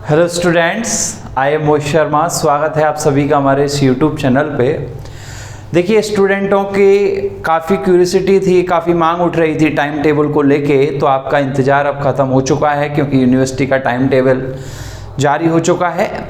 Hello students, I am Mohit Sharma. स्वागत है आप सभी का हमारे इस यूट्यूब चैनल पे। देखिए, स्टूडेंटों की काफ़ी क्यूरियोसिटी थी, काफ़ी मांग उठ रही थी टाइम टेबल को लेके। तो आपका इंतज़ार अब ख़त्म हो चुका है क्योंकि यूनिवर्सिटी का टाइम टेबल जारी हो चुका है।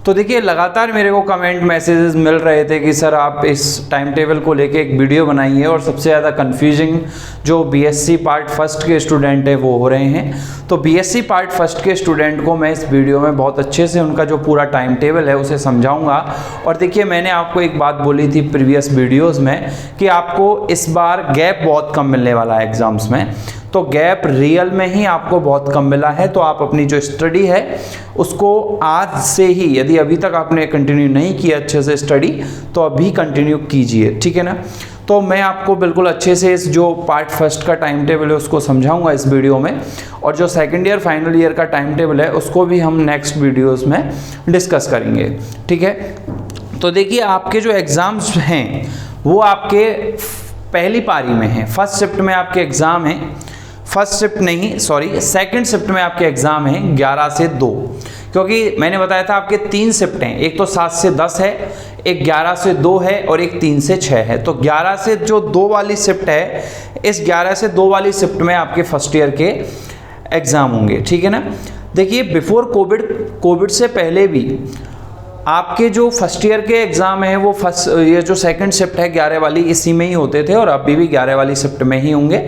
तो देखिए, लगातार मेरे को कमेंट मैसेजेस मिल रहे थे कि सर आप इस टाइम टेबल को लेके एक वीडियो बनाइए। और सबसे ज़्यादा कन्फ्यूजिंग जो बीएससी पार्ट फर्स्ट के स्टूडेंट हैं वो हो रहे हैं। तो बीएससी पार्ट फर्स्ट के स्टूडेंट को मैं इस वीडियो में बहुत अच्छे से उनका जो पूरा टाइम टेबल है उसे समझाऊंगा। और देखिए, मैंने आपको एक बात बोली थी प्रीवियस वीडियोज़ में कि आपको इस बार गैप बहुत कम मिलने वाला है एग्ज़ाम्स में। तो गैप रियल में ही आपको बहुत कम मिला है। तो आप अपनी जो स्टडी है उसको आज से ही, यदि अभी तक आपने कंटिन्यू नहीं किया अच्छे से स्टडी, तो अभी कंटिन्यू कीजिए, ठीक है ना। तो मैं आपको बिल्कुल अच्छे से इस जो पार्ट फर्स्ट का टाइम टेबल है उसको समझाऊंगा इस वीडियो में। और जो सेकेंड ईयर फाइनल ईयर का टाइम टेबल है उसको भी हम नेक्स्ट वीडियोस में डिस्कस करेंगे, ठीक है। तो देखिए, आपके जो एग्ज़ाम्स हैं वो आपके पहली पारी में हैं। फर्स्ट शिफ्ट में आपके एग्ज़ाम हैं, फर्स्ट शिफ्ट नहीं सॉरी सेकंड शिफ्ट में आपके एग्ज़ाम हैं 11 से 2। क्योंकि मैंने बताया था आपके 3 शिफ्ट हैं, एक तो 7 से 10 है, एक 11 से 2 है और एक 3 से 6 है। तो 11 से जो 2 वाली शिफ्ट है, इस 11 से 2 वाली शिफ्ट में आपके फर्स्ट ईयर के एग्ज़ाम होंगे, ठीक है ना। देखिए, बिफोर कोविड से पहले भी आपके जो फर्स्ट ईयर के एग्ज़ाम है वो ये जो सेकंड शिफ्ट है 11 वाली, इसी में ही होते थे और अभी भी 11 वाली शिफ्ट में ही होंगे।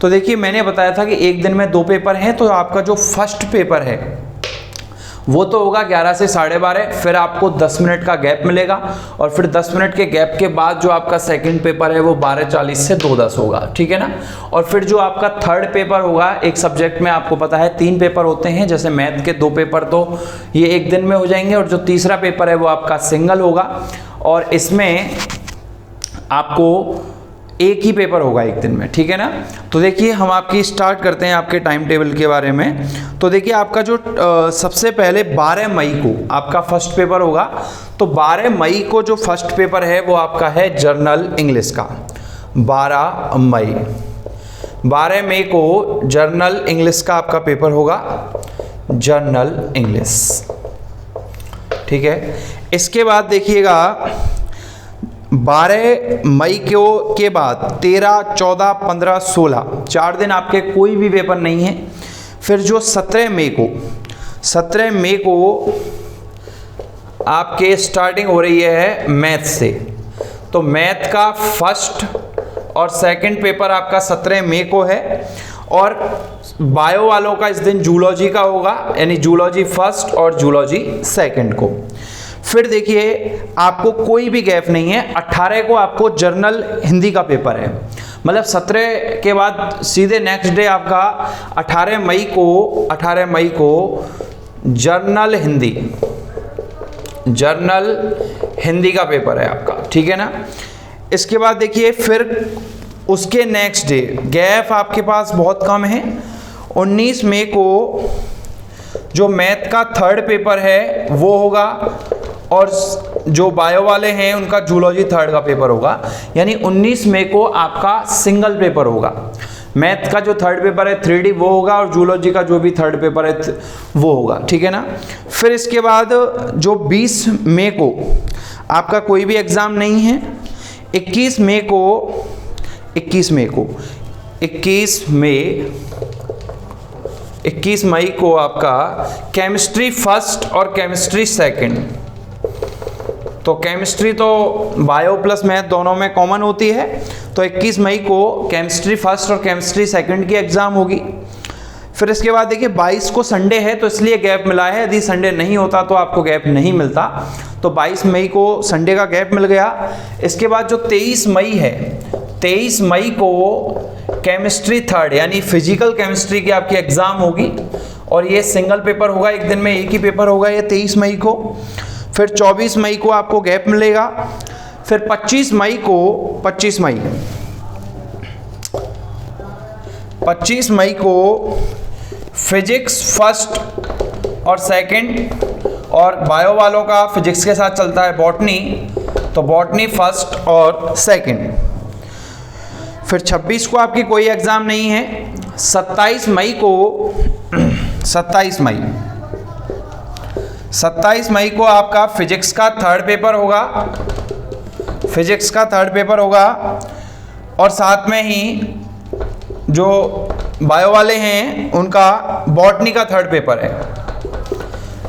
तो देखिए, मैंने बताया था कि एक दिन में 2 पेपर हैं। तो आपका जो फर्स्ट पेपर है वो तो होगा 11 से 12:30, फिर आपको 10 मिनट का गैप मिलेगा और फिर 10 मिनट के गैप के बाद जो आपका सेकंड पेपर है वो 12:40 से 2:10 होगा, ठीक है ना। और फिर जो आपका थर्ड पेपर होगा, एक सब्जेक्ट में आपको पता है 3 पेपर होते हैं, जैसे मैथ के 2 पेपर तो ये एक दिन में हो जाएंगे और जो तीसरा पेपर है वो आपका सिंगल होगा और इसमें आपको एक ही पेपर होगा एक दिन में, ठीक है ना। तो देखिए, हम आपकी स्टार्ट करते हैं आपके टाइम टेबल के बारे में। तो देखिए, आपका जो सबसे पहले 12 मई को आपका फर्स्ट पेपर होगा। तो 12 मई को जो फर्स्ट पेपर है वो आपका है जर्नल इंग्लिश का। 12 मई को जर्नल इंग्लिश का आपका पेपर होगा, जर्नल इंग्लिश, ठीक है। इसके बाद देखिएगा 12 मई के बाद 13, 14, 15, 16 4 दिन आपके कोई भी पेपर नहीं है। फिर जो 17 मई को आपके स्टार्टिंग हो रही है मैथ से। तो मैथ का फर्स्ट और सेकंड पेपर आपका 17 मई को है। और बायो वालों का इस दिन जूलॉजी का होगा, यानी जूलॉजी फर्स्ट और जूलॉजी सेकंड को। फिर देखिए, आपको कोई भी गैप नहीं है। 18 को आपको जर्नल हिंदी का पेपर है, मतलब 17 के बाद सीधे नेक्स्ट डे आपका 18 मई को जर्नल हिंदी का पेपर है आपका, ठीक है ना। इसके बाद देखिए, फिर उसके नेक्स्ट डे गैप आपके पास बहुत कम है। 19 मई को जो मैथ का थर्ड पेपर है वो होगा और जो बायो वाले हैं उनका जूलॉजी थर्ड का पेपर होगा। यानी 19 मई को आपका सिंगल पेपर होगा। मैथ का जो थर्ड पेपर है 3D वो होगा और जूलॉजी का जो भी थर्ड पेपर है वो होगा, ठीक है ना। फिर इसके बाद जो 20 मई को आपका कोई भी एग्ज़ाम नहीं है। 21 मई को आपका केमिस्ट्री फर्स्ट और केमिस्ट्री सेकंड। तो केमिस्ट्री तो बायो प्लस मैथ दोनों में कॉमन होती है। तो 21 मई को केमिस्ट्री फर्स्ट और केमिस्ट्री सेकंड की एग्ज़ाम होगी। फिर इसके बाद देखिए, 22 को संडे है तो इसलिए गैप मिला है। यदि संडे नहीं होता तो आपको गैप नहीं मिलता। तो 22 मई को संडे का गैप मिल गया। इसके बाद जो 23 मई है, 23 मई को केमिस्ट्री थर्ड यानी फिजिकल केमिस्ट्री की आपकी एग्ज़ाम होगी और ये सिंगल पेपर होगा, एक दिन में एक ही पेपर होगा ये 23 मई को। फिर 24 मई को आपको गैप मिलेगा। फिर 25 मई को फिजिक्स फर्स्ट और सेकंड और बायो वालों का फिजिक्स के साथ चलता है बॉटनी, तो बॉटनी फर्स्ट और सेकंड। फिर 26 को आपकी कोई एग्ज़ाम नहीं है। 27 मई 27 मई को आपका फिजिक्स का थर्ड पेपर होगा, फिजिक्स का थर्ड पेपर होगा, और साथ में ही जो बायो वाले हैं उनका बॉटनी का थर्ड पेपर है,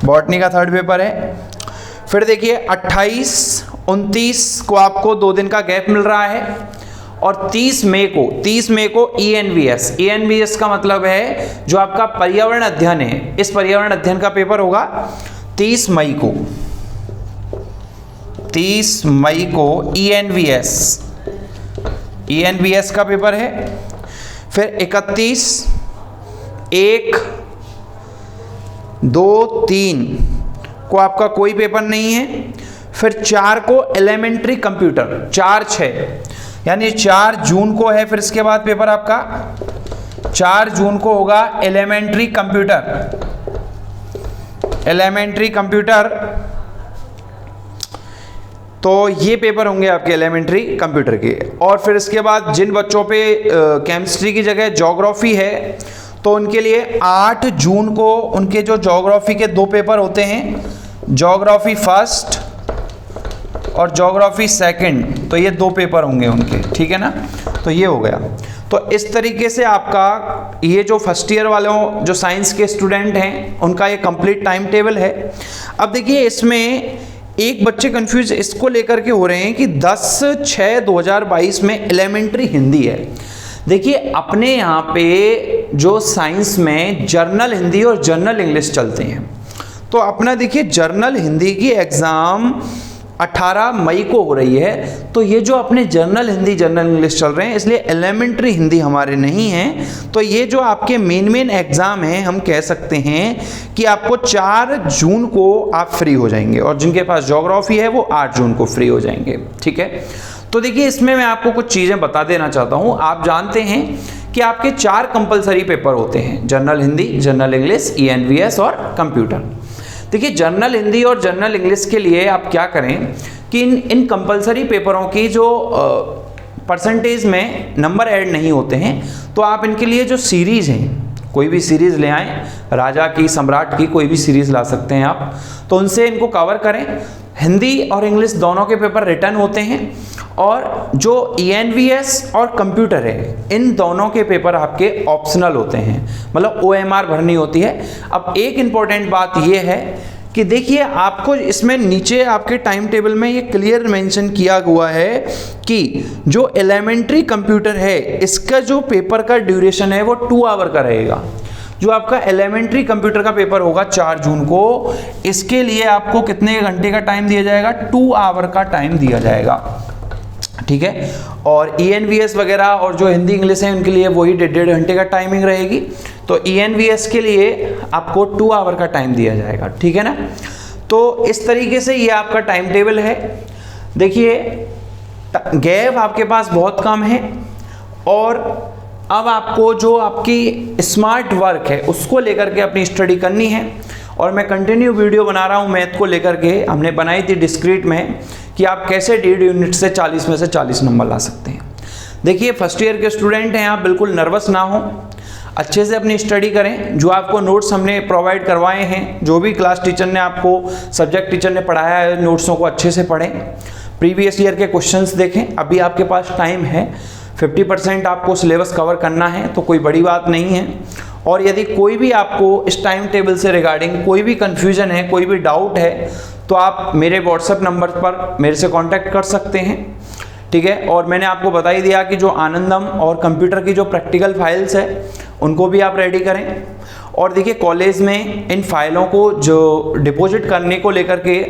बॉटनी का थर्ड पेपर है। फिर देखिए 28, 29 को आपको 2 दिन का गैप मिल रहा है, और 30 मई को ENVS का मतलब है जो आपका पर्यावरण अध्ययन है, इस पर्यावरण अध्ययन का पेपर होगा 30 मई को, 30 मई को ENVS का पेपर है। फिर 31, 1, 2, 3 को आपका कोई पेपर नहीं है। फिर 4 को एलिमेंट्री कंप्यूटर, 4, 6 यानी 4 जून को है। फिर इसके बाद पेपर आपका 4 जून को होगा एलिमेंट्री कंप्यूटर, तो ये पेपर होंगे आपके एलिमेंट्री कंप्यूटर के। और फिर इसके बाद जिन बच्चों पे केमिस्ट्री की जगह ज्योग्राफी है, तो उनके लिए 8 जून को उनके जो ज्योग्राफी के 2 पेपर होते हैं, ज्योग्राफी फर्स्ट और ज्योग्राफी सेकंड, तो ये 2 पेपर होंगे उनके, ठीक है ना। तो ये हो गया। तो इस तरीके से आपका ये जो फर्स्ट ईयर वालों जो साइंस के स्टूडेंट हैं उनका ये कंप्लीट टाइम टेबल है। अब देखिए इसमें एक बच्चे कंफ्यूज इसको लेकर के हो रहे हैं कि 10/6/2022 में एलिमेंट्री हिंदी है। देखिए अपने यहाँ पे जो साइंस में जर्नल हिंदी और जर्नल इंग्लिश चलते हैं, तो अपना देखिए जर्नल हिंदी की एग्ज़ाम 18 मई को हो रही है। तो ये जो अपने जर्नल हिंदी जर्नल इंग्लिश चल रहे हैं, इसलिए एलिमेंट्री हिंदी हमारे नहीं है। तो ये जो आपके मेन एग्ज़ाम हैं, हम कह सकते हैं कि आपको 4 जून को आप फ्री हो जाएंगे, और जिनके पास ज्योग्राफी है वो 8 जून को फ्री हो जाएंगे, ठीक है। तो देखिए इसमें मैं आपको कुछ चीज़ें बता देना चाहता हूँ। आप जानते हैं कि आपके 4 कंपलसरी पेपर होते हैं, journal Hindi, journal English, ENVS और कंप्यूटर। देखिए जर्नल हिंदी और जर्नल इंग्लिश के लिए आप क्या करें कि इन कंपलसरी पेपरों की जो परसेंटेज में नंबर ऐड नहीं होते हैं, तो आप इनके लिए जो सीरीज़ हैं, कोई भी सीरीज़ ले आएँ, राजा की, सम्राट की, कोई भी सीरीज़ ला सकते हैं आप, तो उनसे इनको कवर करें। हिंदी और इंग्लिश दोनों के पेपर रिटर्न होते हैं, और जो ENVS और कंप्यूटर है, इन दोनों के पेपर आपके ऑप्शनल होते हैं, मतलब OMR भरनी होती है। अब एक इम्पॉर्टेंट बात यह है कि देखिए आपको इसमें नीचे आपके टाइम टेबल में ये क्लियर मेंशन किया हुआ है कि जो एलिमेंट्री कंप्यूटर है, इसका जो पेपर का ड्यूरेशन है वो 2 आवर का रहेगा। जो आपका एलिमेंट्री कंप्यूटर का पेपर होगा 4 जून को, इसके लिए आपको कितने घंटे का टाइम दिया जाएगा? 2 आवर का टाइम दिया जाएगा, ठीक है। और ENVS वगैरह और जो हिंदी इंग्लिश है उनके लिए वही 1.5 घंटे का टाइमिंग रहेगी। तो ENVS के लिए आपको 2 आवर का टाइम दिया जाएगा, ठीक है ना। तो इस तरीके से ये आपका टाइम टेबल है। देखिए गैप आपके पास बहुत कम है, और अब आपको जो आपकी स्मार्ट वर्क है उसको लेकर के अपनी स्टडी करनी है। और मैं कंटिन्यू वीडियो बना रहा हूँ मैथ को लेकर के, हमने बनाई थी डिस्क्रीट में कि आप कैसे डेढ़ यूनिट से 40 में से 40 नंबर ला सकते हैं। देखिए फर्स्ट ईयर के स्टूडेंट हैं, आप बिल्कुल नर्वस ना हो, अच्छे से अपनी स्टडी करें। जो आपको नोट्स हमने प्रोवाइड करवाए हैं, जो भी क्लास टीचर ने आपको, सब्जेक्ट टीचर ने पढ़ाया है, नोट्सों को अच्छे से पढ़ें, प्रीवियस ईयर के क्वेश्चंस देखें। अभी आपके पास टाइम है, 50% आपको सिलेबस कवर करना है, तो कोई बड़ी बात नहीं है। और यदि कोई भी आपको इस टाइम टेबल से रिगार्डिंग कोई भी कन्फ्यूजन है, कोई भी डाउट है, तो आप मेरे व्हाट्सएप नंबर पर मेरे से कांटेक्ट कर सकते हैं, ठीक है। और मैंने आपको बता ही दिया कि जो आनंदम और कंप्यूटर की जो प्रैक्टिकल फाइल्स है उनको भी आप रेडी करें। और देखिए कॉलेज में इन फाइलों को जो डिपॉजिट करने को लेकर के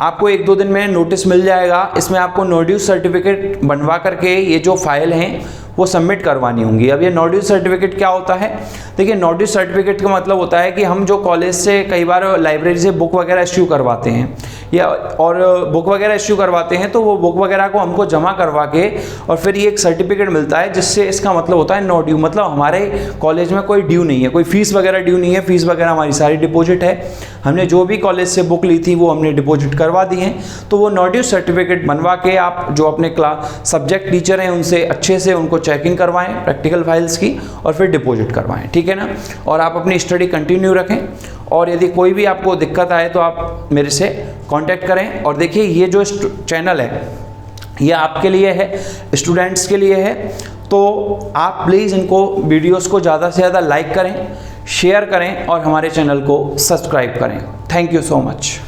आपको 1-2 दिन में नोटिस मिल जाएगा। इसमें आपको नो ड्यूज सर्टिफिकेट बनवा करके ये जो फाइल हैं वो सबमिट करवानी होंगी। अब ये नो ड्यूज सर्टिफिकेट क्या होता है? देखिए नो ड्यूज सर्टिफिकेट का मतलब होता है कि हम जो कॉलेज से कई बार लाइब्रेरी से बुक वगैरह इश्यू करवाते हैं, या और बुक वगैरह इश्यू करवाते हैं, तो वो बुक वगैरह को हमको जमा करवा के और फिर ये एक सर्टिफिकेट मिलता है, जिससे इसका मतलब होता है नो ड्यू, मतलब हमारे कॉलेज में कोई ड्यू नहीं है, कोई फीस वगैरह ड्यू नहीं है, फीस वगैरह हमारी सारी डिपॉजिट है। हमने जो भी कॉलेज से बुक ली थी वो हमने डिपॉजिट करवा दी है। तो वो नो ड्यू सर्टिफिकेट बनवा के आप जो अपने क्लास सब्जेक्ट टीचर हैं उनसे अच्छे से उनको चेकिंग करवाएं प्रैक्टिकल फाइल्स की, और फिर डिपॉजिट करवाएं, ठीक है ना। और आप अपनी स्टडी कंटिन्यू रखें और यदि कोई भी आपको दिक्कत आए तो आप मेरे से कांटेक्ट करें। और देखिए ये जो चैनल है ये आपके लिए है, स्टूडेंट्स के लिए है, तो आप प्लीज़ इनको वीडियोस को ज़्यादा से ज़्यादा लाइक करें, शेयर करें और हमारे चैनल को सब्सक्राइब करें। Thank you so much.